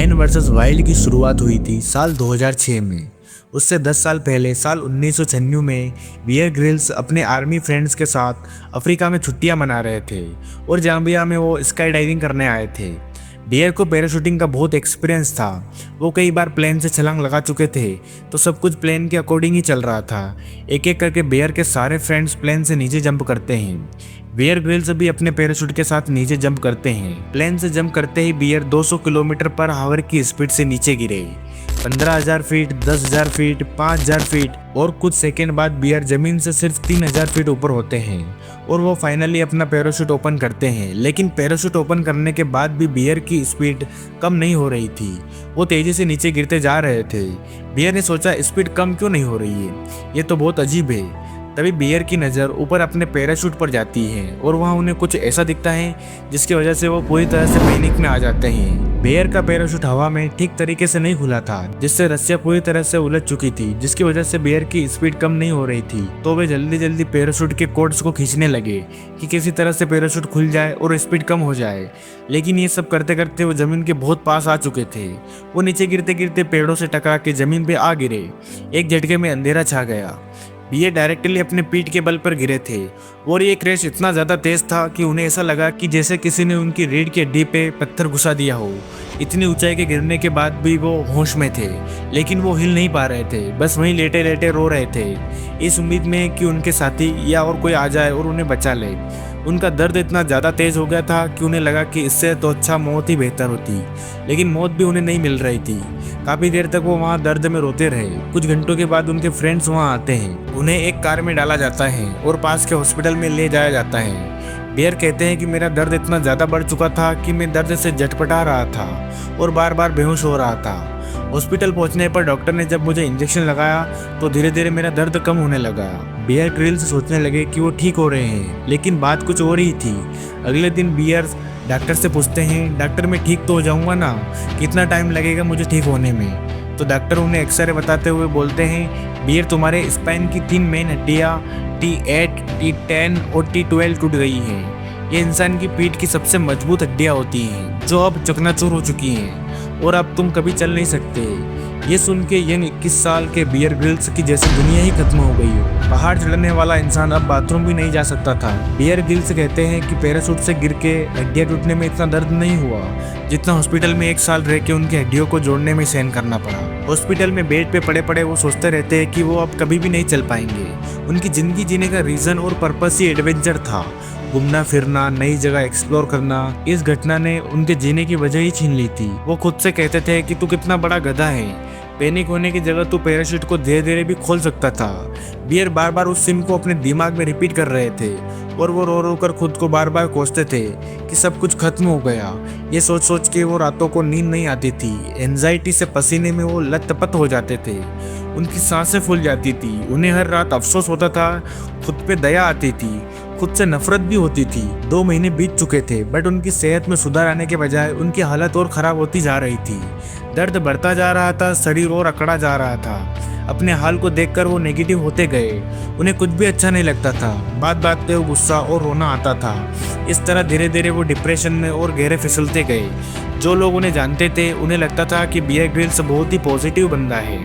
Man versus wild की शुरुआत हुई थी साल 2006 में। उससे 10 साल पहले साल 1996 में बियर ग्रिल्स अपने आर्मी फ्रेंड्स के साथ अफ्रीका में छुट्टियां मना रहे थे और जाम्बिया में वो स्काई डाइविंग करने आए थे। बियर को पैराशूटिंग का बहुत एक्सपीरियंस था। वो कई बार प्लेन से छलांग लगा चुके थे, तो सब कुछ प्लेन के अकॉर्डिंग ही चल रहा था। एक एक करके बियर के सारे फ्रेंड्स प्लेन से नीचे जंप करते हैं। बियर ग्रिल्स भी अपने पैराशूट के साथ नीचे जंप करते हैं। प्लेन से जंप करते ही बियर 200 किलोमीटर पर आवर की स्पीड से नीचे गिरे। 15,000 फीट, 10,000 फीट, 5,000 फीट और कुछ सेकेंड बाद बियर जमीन से सिर्फ 3,000 फीट ऊपर होते हैं और वो फाइनली अपना पैराशूट ओपन करते हैं। लेकिन पैराशूट ओपन करने के बाद भी बियर की स्पीड कम नहीं हो रही थी। वो तेजी से नीचे गिरते जा रहे थे। बियर ने सोचा स्पीड कम क्यों नहीं हो रही है, ये तो बहुत अजीब है। तभी बियर की नज़र ऊपर अपने पैराशूट पर जाती है और वहाँ उन्हें कुछ ऐसा दिखता है जिसकी वजह से वो पूरी तरह से पैनिक में आ जाते हैं। बियर का पैराशूट हवा में ठीक तरीके से नहीं खुला था, जिससे रस्सियां पूरी तरह से उलझ चुकी थी, जिसकी वजह से बियर की स्पीड कम नहीं हो रही थी। तो वे जल्दी जल्दी पैराशूट के कॉर्ड्स को खींचने लगे कि किसी तरह से पैराशूट खुल जाए और स्पीड कम हो जाए। लेकिन ये सब करते करते वो जमीन के बहुत पास आ चुके थे। वो नीचे गिरते गिरते पेड़ों से टकरा के जमीन पे आ गिरे। एक झटके में अंधेरा छा गया। ये डायरेक्टली अपने पीठ के बल पर गिरे थे और ये क्रैश इतना ज़्यादा तेज था कि उन्हें ऐसा लगा कि जैसे किसी ने उनकी रीढ़ की हड्डी पे पत्थर घुसा दिया हो। इतनी ऊंचाई के गिरने के बाद भी वो होश में थे, लेकिन वो हिल नहीं पा रहे थे, बस वहीं लेटे लेटे रो रहे थे, इस उम्मीद में कि उनके साथी या और कोई आ जाए और उन्हें बचा ले। उनका दर्द इतना ज़्यादा तेज हो गया था कि उन्हें लगा कि इससे तो अच्छा मौत ही बेहतर होती, लेकिन मौत भी उन्हें नहीं मिल रही थी। काफ़ी देर तक वो वहाँ दर्द में रोते रहे। कुछ घंटों के बाद उनके फ्रेंड्स वहाँ आते हैं। उन्हें एक कार में डाला जाता है और पास के हॉस्पिटल में ले जाया जाता है। बियर कहते हैं कि मेरा दर्द इतना ज़्यादा बढ़ चुका था कि मैं दर्द से झटपटा रहा था और बार बार बेहोश हो रहा था। हॉस्पिटल पहुंचने पर डॉक्टर ने जब मुझे इंजेक्शन लगाया तो धीरे धीरे मेरा दर्द कम होने लगा। बियर ग्रिल्स सोचने लगे कि वो ठीक हो रहे हैं, लेकिन बात कुछ और ही थी। अगले दिन बियर डॉक्टर से पूछते हैं, डॉक्टर मैं ठीक तो हो जाऊंगा ना, कितना टाइम लगेगा मुझे ठीक होने में? तो डॉक्टर उन्हें एक्सरे बताते हुए बोलते हैं, बियर तुम्हारे स्पाइन की 3 मेन हड्डियाँ T8, T10 और T12 टूट गई हैं। ये इंसान की पीठ की सबसे मजबूत हड्डियाँ होती हैं जो अब चकनाचूर हो चुकी हैं और अब तुम कभी चल नहीं सकते। ये सुन के यंग 21 साल के बियर ग्रिल्स की जैसे दुनिया ही खत्म हो गई हो। पहाड़ चढ़ने वाला इंसान अब बाथरूम भी नहीं जा सकता था। बियर ग्रिल्स कहते हैं कि पैराशूट से गिर के हड्डियां टूटने में इतना दर्द नहीं हुआ जितना हॉस्पिटल में 1 साल रह के उनकी हड्डियों को जोड़ने में सहन करना पड़ा। हॉस्पिटल में बेड पे पड़े पड़े वो सोचते रहते हैं कि वो अब कभी भी नहीं चल पाएंगे। उनकी जिंदगी जीने का रीजन और पर्पस ही एडवेंचर था, घूमना फिरना, नई जगह एक्सप्लोर करना। इस घटना ने उनके जीने की वजह ही छीन ली थी। वो खुद से कहते थे कि तू कितना बड़ा गधा है, पैनिक होने की जगह तू पैराशूट को धीरे धीरे भी खोल सकता था। बियर बार बार उस सीन को अपने दिमाग में रिपीट कर रहे थे और वो रो रो कर खुद को बार बार कोसते थे कि सब कुछ खत्म हो गया। ये सोच सोच के वो रातों को नींद नहीं आती थी। एंजाइटी से पसीने में वो लथपथ हो जाते थे। उनकी सांसें फूल जाती थी। उन्हें हर रात अफसोस होता था, खुद पे दया आती थी, खुद से नफरत भी होती थी। 2 महीने बीत चुके थे, बट उनकी सेहत में सुधार आने के बजाय उनकी हालत और खराब होती जा रही थी। दर्द बढ़ता जा रहा था, शरीर और अकड़ा जा रहा था। अपने हाल को देखकर वो नेगेटिव होते गए। उन्हें कुछ भी अच्छा नहीं लगता था। बात बात पे वो गुस्सा और रोना आता था। इस तरह धीरे धीरे वो डिप्रेशन में और गहरे फिसलते गए। जो लोग उन्हें जानते थे उन्हें लगता था कि बियर ग्रिल्स बहुत ही पॉजिटिव बंदा है,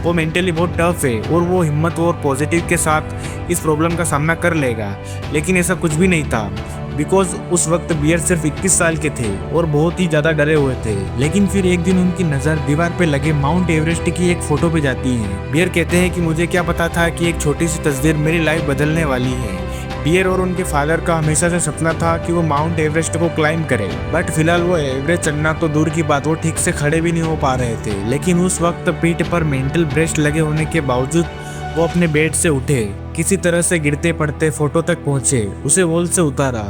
वो मेंटली बहुत टफ है और वो हिम्मत और पॉजिटिव के साथ इस प्रॉब्लम का सामना कर लेगा। लेकिन ऐसा कुछ भी नहीं था, बिकॉज उस वक्त बियर सिर्फ 21 साल के थे और बहुत ही ज़्यादा डरे हुए थे। लेकिन फिर एक दिन उनकी नज़र दीवार पे लगे माउंट एवरेस्ट की एक फ़ोटो पे जाती है। बियर कहते हैं कि मुझे क्या पता था कि एक छोटी सी तस्वीर मेरी लाइफ बदलने वाली है। बियर और उनके फादर का हमेशा से सपना था कि वो माउंट एवरेस्ट को क्लाइंब करें, बट फिलहाल वो एवरेस्ट चढ़ना तो दूर की बात, वो ठीक से खड़े भी नहीं हो पा रहे थे। लेकिन उस वक्त पीठ पर मेंटल ब्रेस्ट लगे होने के बावजूद वो अपने बेड से उठे, किसी तरह से गिरते पड़ते फोटो तक पहुंचे, उसे वॉल से उतारा,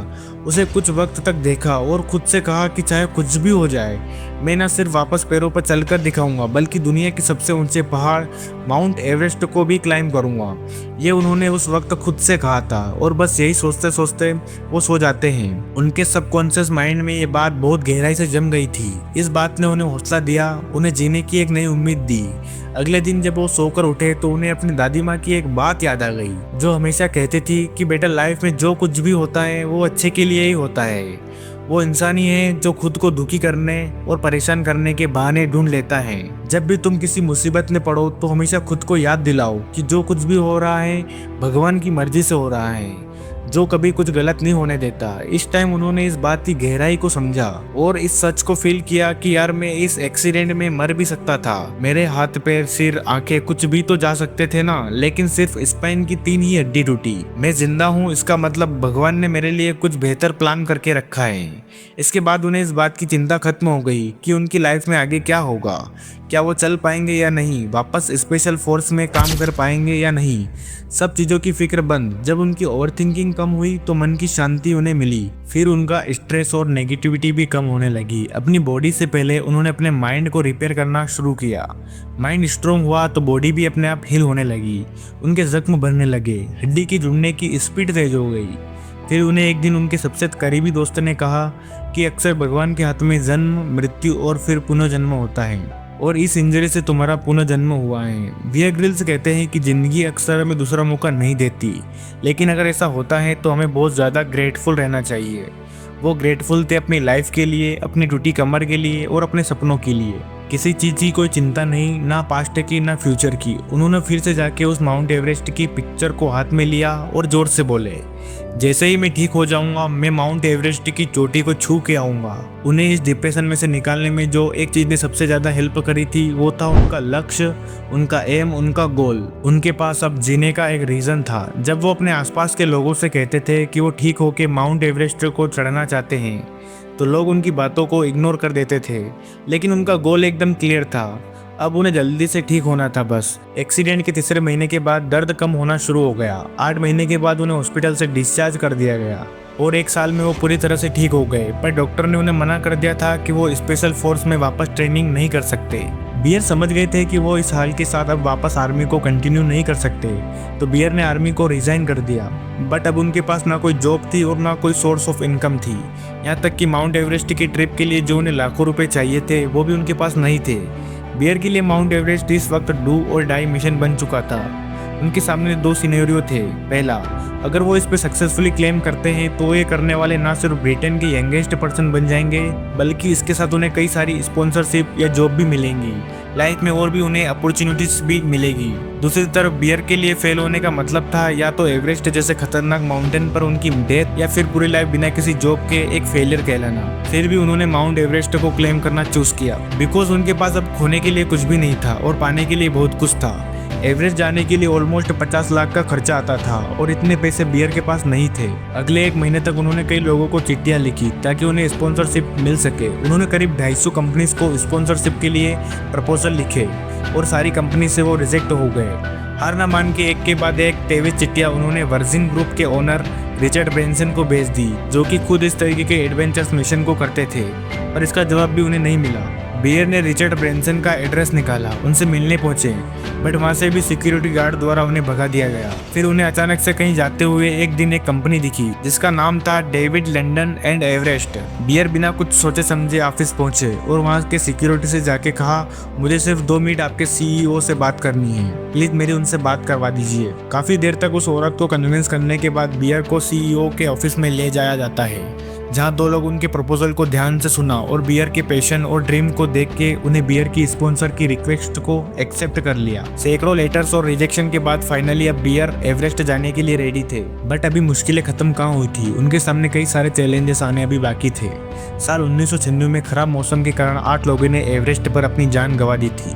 उसे कुछ वक्त तक देखा और खुद से कहा कि चाहे कुछ भी हो जाए, मैं ना सिर्फ वापस पैरों पर चलकर दिखाऊंगा बल्कि दुनिया के सबसे ऊंचे पहाड़ माउंट एवरेस्ट को भी क्लाइंब करूंगा। ये उन्होंने उस वक्त खुद से कहा था और बस यही सोचते सोचते वो सो जाते हैं। उनके सबकॉन्शियस माइंड में ये बात बहुत गहराई से जम गई थी। इस बात ने उन्हें हौसला दिया, उन्हें जीने की एक नई उम्मीद दी। अगले दिन जब वो सोकर उठे तो उन्हें अपनी दादी माँ की एक बात याद आ गई, जो हमेशा कहती थी कि बेटा लाइफ में जो कुछ भी होता है वो अच्छे के लिए ही होता है। वो इंसान ही है जो खुद को दुखी करने और परेशान करने के बहाने ढूंढ लेता है। जब भी तुम किसी मुसीबत में पड़ो तो हमेशा खुद को याद दिलाओ कि जो कुछ भी हो रहा है भगवान की मर्जी से हो रहा है, जो कभी कुछ गलत नहीं होने देता। इस टाइम उन्होंने इस बात की गहराई को समझा और इस सच को फील किया कि यार मैं इस एक्सीडेंट में मर भी सकता था, मेरे हाथ पैर सिर आंखें कुछ भी तो जा सकते थे ना, लेकिन सिर्फ स्पाइन की 3 ही हड्डी टूटी। मैं जिंदा हूँ, इसका मतलब भगवान ने मेरे लिए कुछ बेहतर प्लान करके रखा है। इसके बाद उन्हें इस बात की चिंता खत्म हो गई कि उनकी लाइफ में आगे क्या होगा, क्या वो चल पाएंगे या नहीं, वापस स्पेशल फोर्स में काम कर पाएंगे या नहीं, सब चीज़ों की फिक्र बंद। जब उनकी ओवर थिंकिंग कम हुई तो मन की शांति उन्हें मिली, फिर उनका स्ट्रेस और नेगेटिविटी भी कम होने लगी। अपनी बॉडी से पहले उन्होंने अपने माइंड को रिपेयर करना शुरू किया। माइंड स्ट्रॉन्ग हुआ तो बॉडी भी अपने आप हील होने लगी, उनके जख्म भरने लगे, हड्डी की जुड़ने की स्पीड तेज हो गई। फिर उन्हें एक दिन उनके सबसे करीबी दोस्त ने कहा कि अक्सर भगवान के हाथ में जन्म मृत्यु और फिर पुनर्जन्म होता है और इस इंजरी से तुम्हारा पुनर्जन्म हुआ है। बियर ग्रिल्स कहते हैं कि जिंदगी अक्सर हमें दूसरा मौका नहीं देती, लेकिन अगर ऐसा होता है तो हमें बहुत ज़्यादा ग्रेटफुल रहना चाहिए। वो ग्रेटफुल थे अपनी लाइफ के लिए, अपनी टूटी कमर के लिए और अपने सपनों के लिए। किसी चीज़ की कोई चिंता नहीं, ना पास्ट की ना फ्यूचर की। उन्होंने फिर से जाके उस माउंट एवरेस्ट की पिक्चर को हाथ में लिया और जोर से बोले, जैसे ही मैं ठीक हो जाऊंगा मैं माउंट एवरेस्ट की चोटी को छू के आऊंगा। उन्हें इस डिप्रेशन में से निकालने में जो एक चीज़ ने सबसे ज़्यादा हेल्प करी थी वो था उनका लक्ष्य, उनका एम, उनका गोल। उनके पास अब जीने का एक रीज़न था। जब वो अपने आसपास के लोगों से कहते थे कि वो ठीक होके माउंट एवरेस्ट को चढ़ना चाहते हैं तो लोग उनकी बातों को इग्नोर कर देते थे, लेकिन उनका गोल एकदम क्लियर था। अब उन्हें जल्दी से ठीक होना था बस। एक्सीडेंट के 3रे महीने के बाद दर्द कम होना शुरू हो गया। 8 महीने के बाद उन्हें हॉस्पिटल से डिस्चार्ज कर दिया गया और 1 साल में वो पूरी तरह से ठीक हो गए, पर डॉक्टर ने उन्हें मना कर दिया था कि वो स्पेशल फोर्स में वापस ट्रेनिंग नहीं कर सकते। बियर समझ गए थे कि वो इस हाल के साथ अब वापस आर्मी को कंटिन्यू नहीं कर सकते, तो बियर ने आर्मी को रिजाइन कर दिया। बट अब उनके पास ना कोई जॉब थी और ना कोई सोर्स ऑफ इनकम थी। यहाँ तक कि माउंट एवरेस्ट की ट्रिप के लिए जो उन्हें लाखों रुपए चाहिए थे वो भी उनके पास नहीं थे। बियर के लिए माउंट एवरेस्ट इस वक्त डू और डाई मिशन बन चुका था। उनके सामने 2 सिनेरियो थे। पहला, अगर वो इस पे सक्सेसफुली क्लेम करते हैं तो ये करने वाले ना सिर्फ ब्रिटेन के यंगेस्ट पर्सन बन जाएंगे, बल्कि इसके साथ उन्हें कई सारी स्पॉन्सरशिप या जॉब भी मिलेंगी, लाइफ में और भी उन्हें अपॉर्चुनिटीज भी मिलेगी। दूसरी तरफ बियर के लिए फेल होने का मतलब था या तो एवरेस्ट जैसे खतरनाक माउंटेन पर उनकी डेथ या फिर पूरी लाइफ बिना किसी जॉब के एक फेलियर कहलाना। फिर भी उन्होंने माउंट एवरेस्ट को क्लेम करना चूज किया बिकॉज उनके पास अब खोने के लिए कुछ भी नहीं था और पाने के लिए बहुत कुछ था। एवरेस्ट जाने के लिए ऑलमोस्ट 50 लाख का खर्चा आता था और इतने पैसे बियर के पास नहीं थे। अगले 1 महीने तक उन्होंने कई लोगों को चिट्ठियां लिखी ताकि उन्हें स्पॉन्सरशिप मिल सके। उन्होंने करीब 250 कंपनीज को स्पॉन्सरशिप के लिए प्रपोजल लिखे और सारी कंपनी से वो रिजेक्ट हो गए। हार ना मान के एक के बाद एक 23 चिट्ठियां उन्होंने वर्जिन ग्रुप के ओनर रिचर्ड ब्रेंसन को भेज दी, जो कि खुद इस तरीके के एडवेंचर्स मिशन को करते थे, पर इसका जवाब भी उन्हें नहीं मिला। बियर ने रिचर्ड ब्रेंसन का एड्रेस निकाला, उनसे मिलने पहुंचे, बट वहां से भी सिक्योरिटी गार्ड द्वारा उन्हें भगा दिया गया। फिर उन्हें अचानक से कहीं जाते हुए एक दिन एक कंपनी दिखी जिसका नाम था David London and Everest. Bear बिना कुछ सोचे समझे ऑफिस पहुंचे और वहां के सिक्योरिटी से जाके कहा, मुझे सिर्फ 2 मिनट आपके CEO से बात करनी है, प्लीज मेरी उनसे बात करवा दीजिए। काफी देर तक उस औरत को कन्विंस करने के बाद बियर को CEO के ऑफिस में ले जाया जाता है, जहां 2 लोग उनके प्रपोजल को ध्यान से सुना और बियर के पैशन और ड्रीम को देख के उन्हें बियर की स्पॉन्सर की रिक्वेस्ट को एक्सेप्ट कर लिया। सैकड़ों लेटर्स और रिजेक्शन के बाद फाइनली अब बियर एवरेस्ट जाने के लिए रेडी थे। बट अभी मुश्किलें खत्म कहाँ हुई थी, उनके सामने कई सारे चैलेंजेस आने अभी बाकी थे। साल 1996 में खराब मौसम के कारण 8 लोगों ने एवरेस्ट पर अपनी जान गंवा दी थी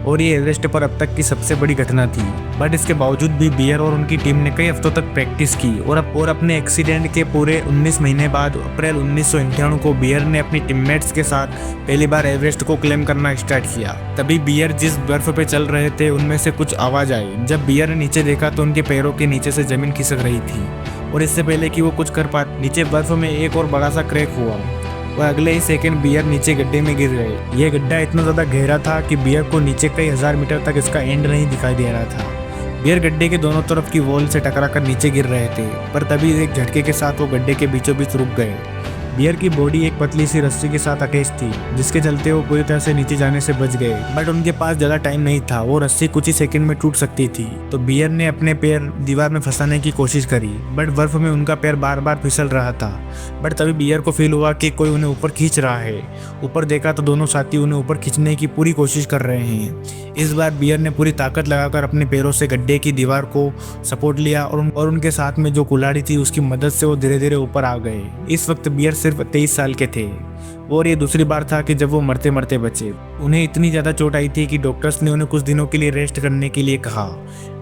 और ये एवरेस्ट पर अब तक की सबसे बड़ी घटना थी। बट इसके बावजूद भी बियर और उनकी टीम ने कई हफ्तों तक प्रैक्टिस की और अपने एक्सीडेंट के पूरे 19 महीने बाद अप्रैल 1991 को बियर ने अपनी टीममेट्स के साथ पहली बार एवरेस्ट को क्लेम करना स्टार्ट किया। तभी बियर जिस बर्फ पे चल रहे थे उनमें से कुछ आवाज आई। जब बियर ने नीचे देखा तो उनके पैरों के नीचे से जमीन खिसक रही थी और इससे पहले कि वो कुछ कर पाते नीचे बर्फ में एक और बड़ा सा क्रैक हुआ और अगले ही सेकंड बियर नीचे गड्ढे में गिर गए। यह गड्ढा इतना ज़्यादा गहरा था कि बियर को नीचे कई 1000 मीटर तक इसका एंड नहीं दिखाई दे रहा था। बियर गड्ढे के दोनों तरफ की वॉल से टकरा कर नीचे गिर रहे थे, पर तभी एक झटके के साथ वो गड्ढे के बीचों बीच रुक गए। बियर की बॉडी एक पतली सी रस्सी के साथ अटैच थी, जिसके चलते वो पूरी तरह से नीचे जाने से बच गए। बट उनके पास ज्यादा टाइम नहीं था, वो रस्सी कुछ ही सेकंड में टूट सकती थी। तो बियर ने अपने पैर दीवार में फंसाने की कोशिश करी, बट बर्फ में उनका पैर बार बार फिसल रहा था। बट तभी बियर को फील हुआ कि कोई उन्हें ऊपर खींच रहा है। ऊपर देखा तो दोनों साथी उन्हें ऊपर खींचने की पूरी कोशिश कर रहे हैं। इस बार बियर ने पूरी ताकत लगाकर अपने पैरों से गड्ढे की दीवार को सपोर्ट लिया और उनके साथ में जो कुल्हाड़ी थी उसकी मदद से वो धीरे धीरे ऊपर आ गए। इस वक्त बियर सिर्फ 23 साल के थे और ये दूसरी बार था कि जब वो मरते मरते बचे। उन्हें इतनी ज़्यादा चोट आई थी कि डॉक्टर्स ने उन्हें कुछ दिनों के लिए रेस्ट करने के लिए कहा।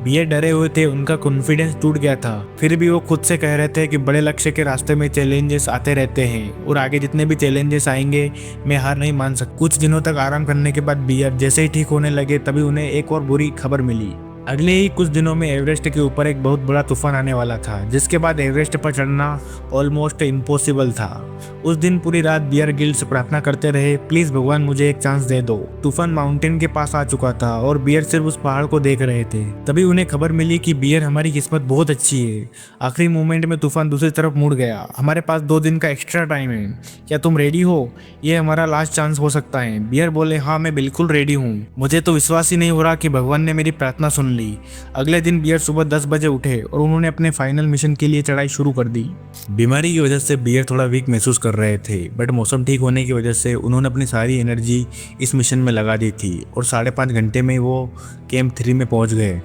बियर डरे हुए थे, उनका कॉन्फिडेंस टूट गया था। फिर भी वो खुद से कह रहे थे कि बड़े लक्ष्य के रास्ते में चैलेंजेस आते रहते हैं और आगे जितने भी चैलेंजेस आएंगे मैं हार नहीं मान सकता। कुछ दिनों तक आराम करने के बाद बियर जैसे ही ठीक होने लगे तभी उन्हें एक और बुरी खबर मिली। अगले ही कुछ दिनों में एवरेस्ट के ऊपर एक बहुत बड़ा तूफान आने वाला था, जिसके बाद एवरेस्ट पर चढ़ना ऑलमोस्ट इम्पॉसिबल था। उस दिन पूरी रात बियर गिल्स प्रार्थना करते रहे, प्लीज भगवान मुझे एक चांस दे दो। तूफान माउंटेन के पास आ चुका था और बियर सिर्फ उस पहाड़ को देख रहे थे। तभी उन्हें खबर मिली कि बियर हमारी किस्मत बहुत अच्छी है। आखिरी मोमेंट में तूफान दूसरी तरफ मुड़ गया। हमारे पास 2 दिन का एक्स्ट्रा टाइम है, क्या तुम रेडी हो? ये हमारा लास्ट चांस हो सकता है। बियर बोले, हाँ मैं बिल्कुल रेडी हूँ। मुझे तो विश्वास ही नहीं हो रहा कि भगवान ने मेरी प्रार्थना सुन ली। अगले दिन बियर सुबह 10 बजे उठे और उन्होंने अपने फाइनल मिशन के लिए चढ़ाई शुरू कर दी। बीमारी की वजह से बियर थोड़ा वीक महसूस कर रहे थे, बट मौसम ठीक होने की वजह से उन्होंने अपनी सारी एनर्जी इस मिशन में लगा दी थी और 5.5 घंटे में वो कैंप 3 में पहुंच गए।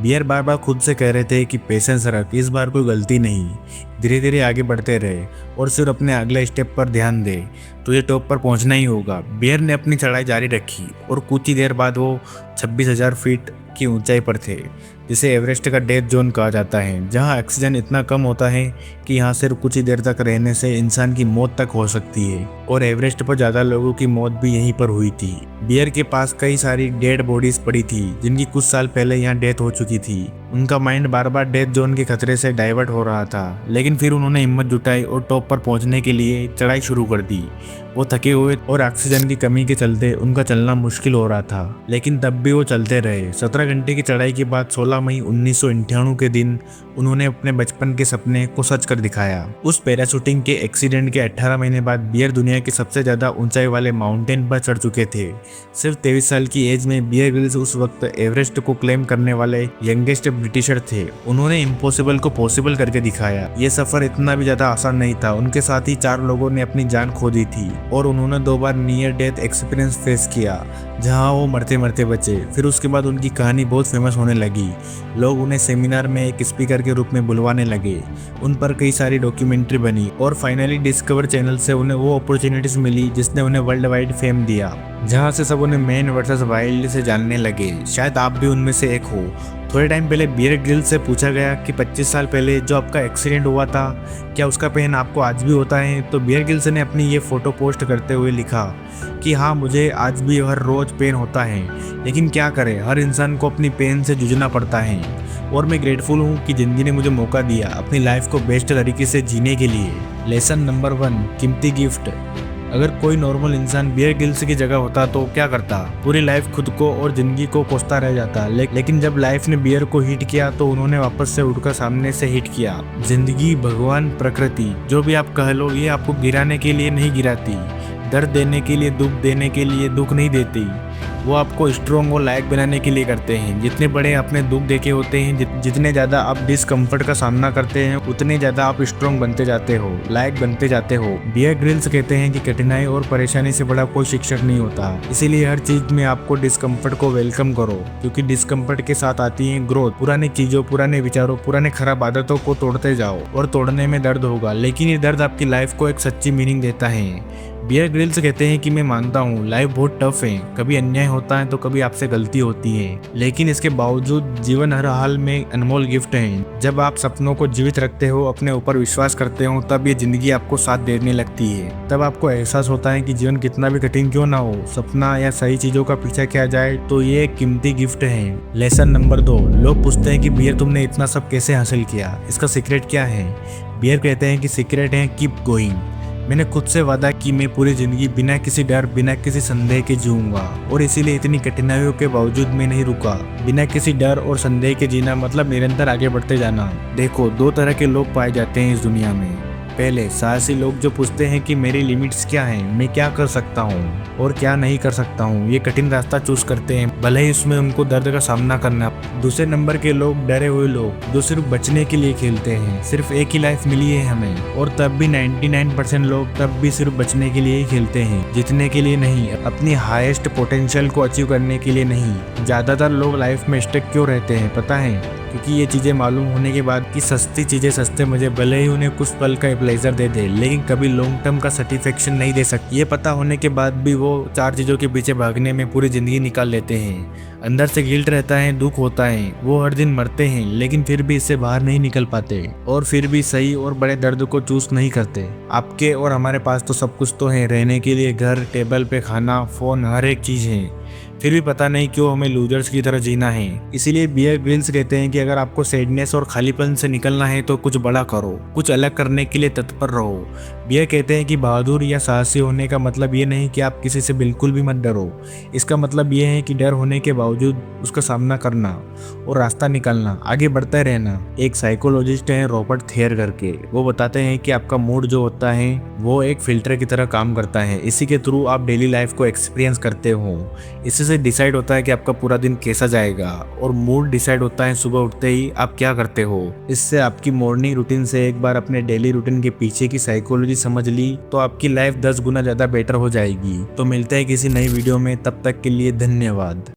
बियर बार बार खुद से कह रहे थे कि पेशेंस रख, इस बार कोई गलती नहीं। धीरे धीरे आगे बढ़ते रहे और सिर्फ अपने अगले स्टेप पर ध्यान दे, तुझे टॉप पर पहुंचना ही होगा। बियर ने अपनी चढ़ाई जारी रखी और कुछ ही देर बाद वो 26,000 फीट की ऊंचाई पर थे, जिसे एवरेस्ट का डेथ जोन कहा जाता है, जहां ऑक्सीजन इतना कम होता है कि यहां सिर्फ कुछ ही देर तक रहने से इंसान की मौत तक हो सकती है। और एवरेस्ट पर ज़्यादा लोगों की मौत भी यहीं पर हुई थी। बियर के पास कई सारी डेड बॉडीज पड़ी थी, जिनकी कुछ साल पहले यहाँ डेथ हो चुकी थी। उनका माइंड बार बार डेथ जोन के खतरे से डाइवर्ट हो रहा था, लेकिन फिर उन्होंने हिम्मत जुटाई और टॉप पर पहुंचने के लिए चढ़ाई शुरू कर दी। वो थके हुए और ऑक्सीजन की कमी के चलते उनका चलना मुश्किल हो रहा था, लेकिन तब भी वो चलते रहे। 17 घंटे की चढ़ाई के बाद 16 मई 1998 के दिन उन्होंने अपने बचपन के सपने को सच कर दिखाया। उस पैराशूटिंग के एक्सीडेंट के 18 महीने बाद बियर दुनिया के सबसे ज्यादा ऊंचाई वाले माउंटेन पर चढ़ चुके थे। सिर्फ 23 साल की एज में बियर ग्रिल्स उस वक्त एवरेस्ट को क्लेम करने वाले यंगेस्ट ब्रिटिशर थे। उन्होंने इम्पॉसिबल को पॉसिबल करके दिखाया। ये सफर इतना भी ज्यादा आसान नहीं था। उनके साथ ही 4 लोगों ने अपनी जान खो दी थी और उन्होंने 2 बार नियर डेथ एक्सपीरियंस फेस किया, जहां वो मरते मरते बचे। फिर उसके बाद उनकी कहानी बहुत फेमस होने लगी। लोग उन्हें सेमिनार में एक स्पीकर के रूप में बुलवाने लगे। उन पर कई सारी डॉक्यूमेंट्री बनी और फाइनली डिस्कवर चैनल से उन्हें वो अपॉर्चुनिटीज मिली जिसने उन्हें वर्ल्ड वाइड फेम दिया, जहां से सब उन्हें मैन वर्सेस वाइल्ड से जानने लगे। शायद आप भी उनमें से एक हो। थोड़े टाइम पहले बियर ग्रिल्स से पूछा गया कि 25 साल पहले जो आपका एक्सीडेंट हुआ था, क्या उसका पेन आपको आज भी होता है? तो बियर ग्रिल्स ने अपनी ये फोटो पोस्ट करते हुए लिखा कि हाँ, मुझे आज भी हर रोज पेन होता है, लेकिन क्या करें, हर इंसान को अपनी पेन से जूझना पड़ता है और मैं ग्रेटफुल हूँ कि ज़िंदगी ने मुझे मौका दिया अपनी लाइफ को बेस्ट तरीके से जीने के लिए। लेसन नंबर 1, कीमती गिफ्ट। अगर कोई नॉर्मल इंसान बियर ग्रिल्स की जगह होता तो क्या करता? पूरी लाइफ खुद को और जिंदगी को कोसता रह जाता। लेकिन जब लाइफ ने बियर को हिट किया तो उन्होंने वापस से उठकर सामने से हिट किया। जिंदगी, भगवान, प्रकृति, जो भी आप कह लो, ये आपको गिराने के लिए नहीं गिराती, दर्द देने के लिए, दुख देने के लिए दुख नहीं देती। वो आपको स्ट्रॉन्ग और लायक बनाने के लिए करते हैं। जितने बड़े आपने दुख देखे होते हैं, जितने ज़्यादा आप डिस्कम्फर्ट का सामना करते हैं, उतने ज़्यादा आप स्ट्रॉन्ग बनते जाते हो, लायक बनते जाते हो। बियर ग्रिल्स कहते हैं कि कठिनाई और परेशानी से बड़ा कोई शिक्षक नहीं होता। इसीलिए हर चीज़ में आपको डिस्कम्फर्ट को वेलकम करो, क्योंकि डिस्कम्फर्ट के साथ आती है ग्रोथ। पुरानी चीज़ों, पुराने विचारों, पुराने खराब आदतों को तोड़ते जाओ और तोड़ने में दर्द होगा, लेकिन ये दर्द आपकी लाइफ को एक सच्ची मीनिंग देता है। बियर ग्रिल्स कहते हैं कि मैं मानता हूँ लाइफ बहुत टफ है, कभी अन्याय होता है तो कभी आपसे गलती होती है, लेकिन इसके बावजूद जीवन हर हाल में अनमोल गिफ्ट है। जब आप सपनों को जीवित रखते हो, अपने ऊपर विश्वास करते हो, तब ये जिंदगी आपको साथ देने लगती है। तब आपको एहसास होता है कि जीवन कितना भी कठिन क्यों ना हो, सपना या सही चीजों का पीछा किया जाए तो ये एक कीमती गिफ्ट है। लेसन नंबर 2, लोग पूछते हैं कि बियर तुमने इतना सब कैसे हासिल किया, इसका सीक्रेट क्या है? बियर कहते हैं कि सीक्रेट है कीप गोइंग। मैंने खुद से वादा कि मैं पूरी जिंदगी बिना किसी डर, बिना किसी संदेह के जीऊंगा, और इसीलिए इतनी कठिनाइयों के बावजूद मैं नहीं रुका। बिना किसी डर और संदेह के जीना मतलब निरंतर आगे बढ़ते जाना। देखो, 2 तरह के लोग पाए जाते हैं इस दुनिया में, पहले साहसी लोग जो पूछते हैं कि मेरी लिमिट्स क्या हैं, मैं क्या कर सकता हूँ और क्या नहीं कर सकता हूँ, ये कठिन रास्ता चूज करते हैं, भले ही उसमें उनको दर्द का सामना करना। दूसरे नंबर के लोग डरे हुए लोग जो सिर्फ बचने के लिए खेलते हैं, सिर्फ एक ही लाइफ मिली है हमें, और तब भी 99% लोग तब भी सिर्फ बचने के लिए ही खेलते हैं, जीतने के लिए नहीं, अपनी हाईएस्ट पोटेंशियल को अचीव करने के लिए नहीं। ज्यादातर लोग लाइफ में स्टक क्यों रहते हैं पता है? क्योंकि ये चीज़ें मालूम होने के बाद कि सस्ती चीज़ें सस्ते मजे भले ही उन्हें कुछ पल का प्लेजर दे दे, लेकिन कभी लॉन्ग टर्म का सेटिस्फेक्शन नहीं दे सकती। ये पता होने के बाद भी वो चार चीज़ों के पीछे भागने में पूरी ज़िंदगी निकाल लेते हैं। अंदर से गिल्ट रहता है, दुख होता है, वो हर दिन मरते हैं, लेकिन फिर भी इससे बाहर नहीं निकल पाते और फिर भी सही और बड़े दर्द को चूज नहीं करते। आपके और हमारे पास तो सब कुछ तो है, रहने के लिए घर, टेबल पे खाना, फोन, हर एक चीज़ है, फिर भी पता नहीं क्यों हमें लूजर्स की तरह जीना है। इसीलिए बियर ग्रिल्स कहते हैं कि अगर आपको सैडनेस और खालीपन से निकलना है तो कुछ बड़ा करो, कुछ अलग करने के लिए तत्पर रहो। बियर कहते हैं कि बहादुर या साहसी होने का मतलब ये नहीं कि आप किसी से बिल्कुल भी मत डरो। इसका मतलब ये है कि डर होने के बावजूद उसका सामना करना और रास्ता निकालना, आगे बढ़ते रहना। एक साइकोलॉजिस्ट है रॉबर्ट थेयर करके, वो बताते हैं कि आपका मूड जो होता है वो एक फिल्टर की तरह काम करता है। इसी के थ्रू आप डेली लाइफ को एक्सपीरियंस करते हो। इसी से डिसाइड होता है कि आपका पूरा दिन कैसा जाएगा, और मूड डिसाइड होता है सुबह उठते ही आप क्या करते हो। इससे आपकी मॉर्निंग रूटीन से एक बार अपने डेली रूटीन के पीछे की साइकोलॉजी समझ ली तो आपकी लाइफ 10 गुना ज्यादा बेटर हो जाएगी। तो मिलते हैं किसी नई वीडियो में, तब तक के लिए धन्यवाद।